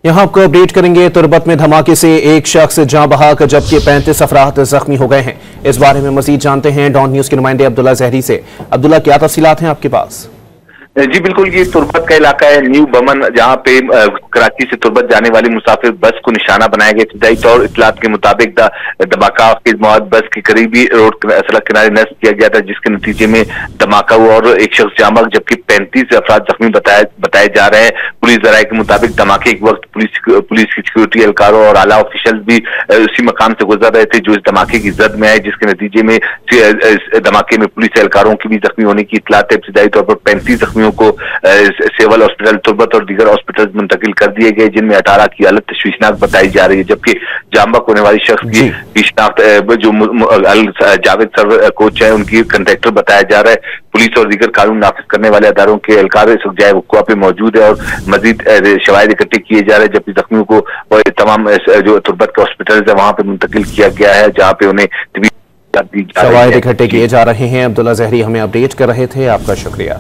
यहाँ आपको अपडेट करेंगे। तुर्बत में धमाके से एक शख्स जाँ बहक जबकि 35 अफराद जख्मी हो गए हैं। इस बारे में मजीद जानते हैं डॉन न्यूज के नुमाइंदे अब्दुल्ला जहरी से। अब्दुल्ला, क्या तफसीलात हैं आपके पास? जी बिल्कुल, ये तुर्बत का इलाका है, न्यू बमन, जहां पे कराची से तुर्बत जाने वाली मुसाफिर बस को निशाना बनाया गया। इब्तदाई तौर इतलात के मुताबिक धमाका के मौत बस के करीबी रोड सड़क किनारे नस्ब किया गया था, जिसके नतीजे में धमाका हुआ और एक शख्स जाँ बहक जबकि 35 अफराद जख्मी बताए जा रहे हैं। पुलिस जराये के मुताबिक धमाके के वक्त पुलिस की सिक्योरिटी एहलकारों और आला ऑफिशियल भी उसी मकाम से गुजर रहे थे जो इस धमाके की जद में आए, जिसके नतीजे में धमाके में पुलिस एहलकारों की भी जख्मी होने की इतलात है। इब्तदाई तौर पर 35 जख्मियों को सिविल हॉस्पिटल तुर्बत और दीगर हॉस्पिटल मुंतकिल कर दिए गए, जिनमें 18 की हालत तशवीशनाक बताई जा रही है। जबकि जाँ बहक होने वाली शख्स की शिनाख्त जो जावेद सर कोच है, उनकी कंट्रैक्टर बताया जा रहा है। पुलिस और दीगर कानून नाफिज करने वाले अदारों के एहलकार इस वक्त जाए वक़्वा पे मौजूद है और मजीद शवाहिद इकट्ठे किए जा रहे हैं, जबकि जख्मियों को तमाम जो तुर्बत के हॉस्पिटल है वहां पे मुंतकिल किया गया है, जहाँ पे उन्हें शवाहिद इकट्ठे किए जा रहे हैं। अब्दुल्ला जहरी हमें अपडेट कर रहे थे, आपका शुक्रिया।